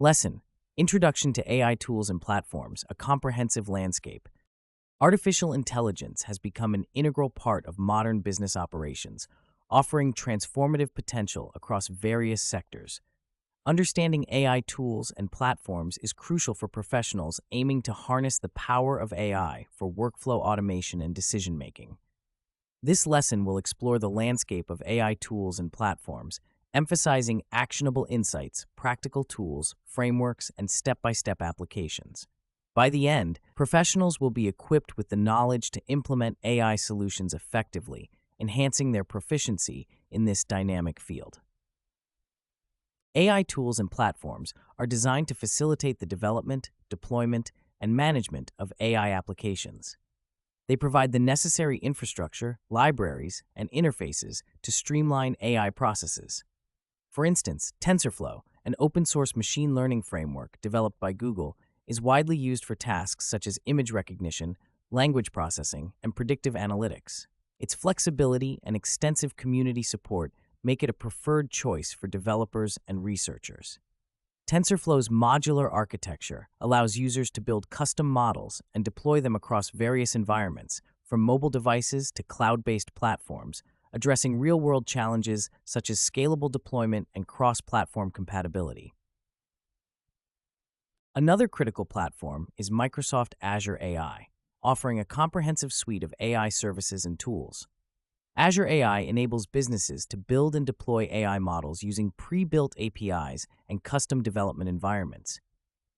Lesson: Introduction to AI Tools and Platforms, a Comprehensive Landscape. Artificial intelligence has become an integral part of modern business operations, offering transformative potential across various sectors. Understanding AI tools and platforms is crucial for professionals aiming to harness the power of AI for workflow automation and decision-making. This lesson will explore the landscape of AI tools and platforms, emphasizing actionable insights, practical tools, frameworks, and step-by-step applications. By the end, professionals will be equipped with the knowledge to implement AI solutions effectively, enhancing their proficiency in this dynamic field. AI tools and platforms are designed to facilitate the development, deployment, and management of AI applications. They provide the necessary infrastructure, libraries, and interfaces to streamline AI processes. For instance, TensorFlow, an open-source machine learning framework developed by Google, is widely used for tasks such as image recognition, language processing, and predictive analytics. Its flexibility and extensive community support make it a preferred choice for developers and researchers. TensorFlow's modular architecture allows users to build custom models and deploy them across various environments, from mobile devices to cloud-based platforms, addressing real-world challenges such as scalable deployment and cross-platform compatibility. Another critical platform is Microsoft Azure AI, offering a comprehensive suite of AI services and tools. Azure AI enables businesses to build and deploy AI models using pre-built APIs and custom development environments.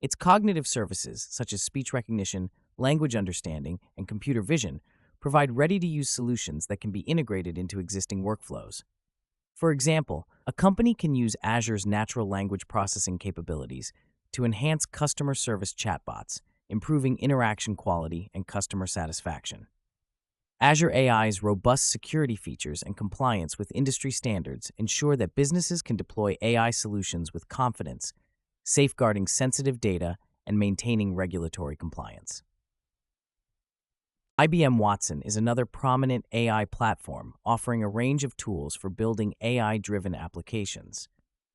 Its cognitive services, such as speech recognition, language understanding, and computer vision, provide ready-to-use solutions that can be integrated into existing workflows. For example, a company can use Azure's natural language processing capabilities to enhance customer service chatbots, improving interaction quality and customer satisfaction. Azure AI's robust security features and compliance with industry standards ensure that businesses can deploy AI solutions with confidence, safeguarding sensitive data and maintaining regulatory compliance. IBM Watson is another prominent AI platform offering a range of tools for building AI-driven applications.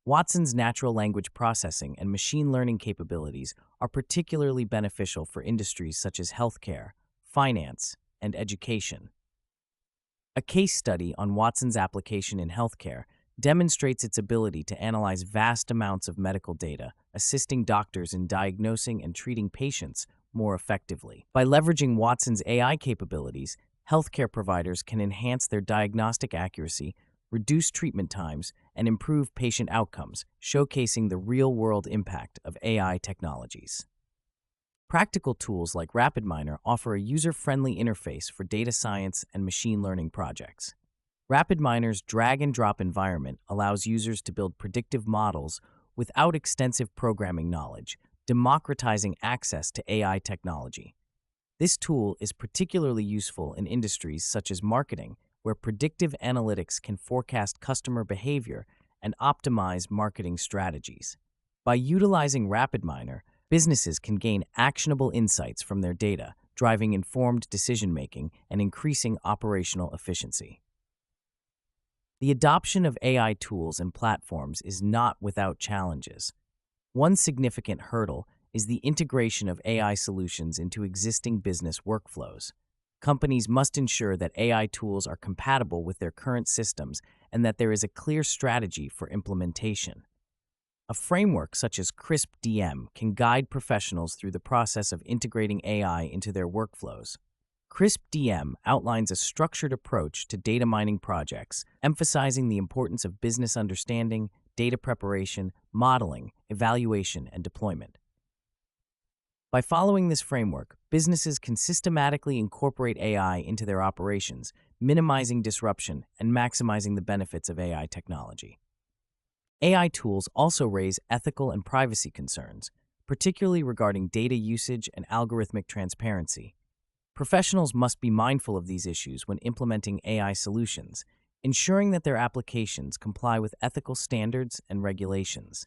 Watson's natural language processing and machine learning capabilities are particularly beneficial for industries such as healthcare, finance, and education. A case study on Watson's application in healthcare demonstrates its ability to analyze vast amounts of medical data, assisting doctors in diagnosing and treating patients more effectively. By leveraging Watson's AI capabilities, healthcare providers can enhance their diagnostic accuracy, reduce treatment times, and improve patient outcomes, showcasing the real-world impact of AI technologies. Practical tools like RapidMiner offer a user-friendly interface for data science and machine learning projects. RapidMiner's drag-and-drop environment allows users to build predictive models without extensive programming knowledge, democratizing access to AI technology. This tool is particularly useful in industries such as marketing, where predictive analytics can forecast customer behavior and optimize marketing strategies. By utilizing RapidMiner, businesses can gain actionable insights from their data, driving informed decision-making and increasing operational efficiency. The adoption of AI tools and platforms is not without challenges. One significant hurdle is the integration of AI solutions into existing business workflows. Companies must ensure that AI tools are compatible with their current systems and that there is a clear strategy for implementation. A framework such as CRISP-DM can guide professionals through the process of integrating AI into their workflows. CRISP-DM outlines a structured approach to data mining projects, emphasizing the importance of business understanding, data preparation, modeling, evaluation, and deployment. By following this framework, businesses can systematically incorporate AI into their operations, minimizing disruption and maximizing the benefits of AI technology. AI tools also raise ethical and privacy concerns, particularly regarding data usage and algorithmic transparency. Professionals must be mindful of these issues when implementing AI solutions, ensuring that their applications comply with ethical standards and regulations.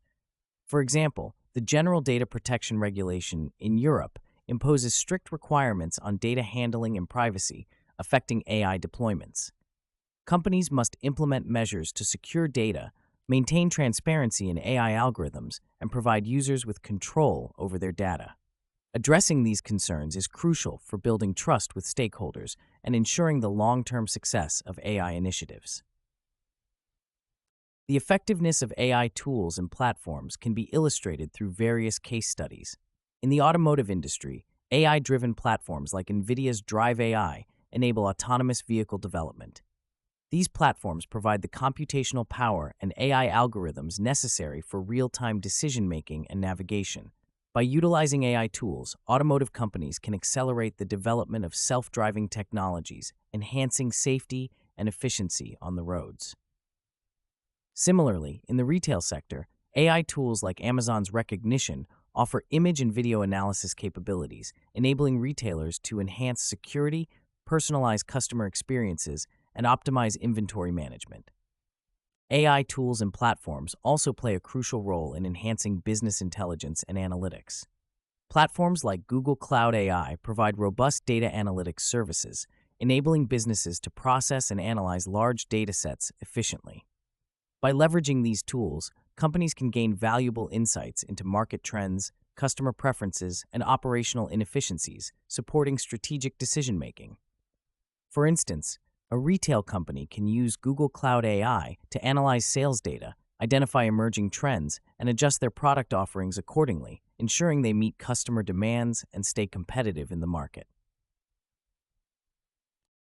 For example, the General Data Protection Regulation in Europe imposes strict requirements on data handling and privacy, affecting AI deployments. Companies must implement measures to secure data, maintain transparency in AI algorithms, and provide users with control over their data. Addressing these concerns is crucial for building trust with stakeholders and ensuring the long-term success of AI initiatives. The effectiveness of AI tools and platforms can be illustrated through various case studies. In the automotive industry, AI-driven platforms like NVIDIA's Drive AI enable autonomous vehicle development. These platforms provide the computational power and AI algorithms necessary for real-time decision-making and navigation. By utilizing AI tools, automotive companies can accelerate the development of self-driving technologies, enhancing safety and efficiency on the roads. Similarly, in the retail sector, AI tools like Amazon's Recognition offer image and video analysis capabilities, enabling retailers to enhance security, personalize customer experiences, and optimize inventory management. AI tools and platforms also play a crucial role in enhancing business intelligence and analytics. Platforms like Google Cloud AI provide robust data analytics services, enabling businesses to process and analyze large data sets efficiently. By leveraging these tools, companies can gain valuable insights into market trends, customer preferences, and operational inefficiencies, supporting strategic decision-making. For instance, a retail company can use Google Cloud AI to analyze sales data, identify emerging trends, and adjust their product offerings accordingly, ensuring they meet customer demands and stay competitive in the market.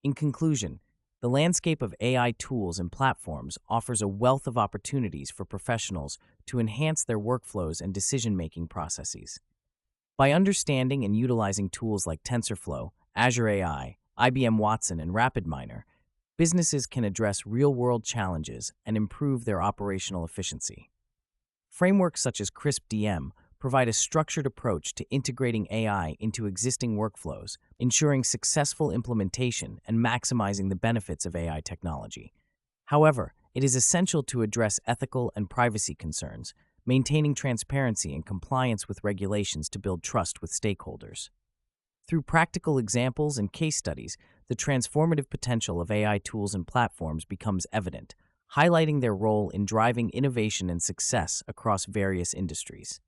In conclusion, the landscape of AI tools and platforms offers a wealth of opportunities for professionals to enhance their workflows and decision-making processes. By understanding and utilizing tools like TensorFlow, Azure AI, IBM Watson, and RapidMiner, businesses can address real-world challenges and improve their operational efficiency. Frameworks such as CrispDM provide a structured approach to integrating AI into existing workflows, ensuring successful implementation and maximizing the benefits of AI technology. However, it is essential to address ethical and privacy concerns, maintaining transparency and compliance with regulations to build trust with stakeholders. Through practical examples and case studies, the transformative potential of AI tools and platforms becomes evident, highlighting their role in driving innovation and success across various industries.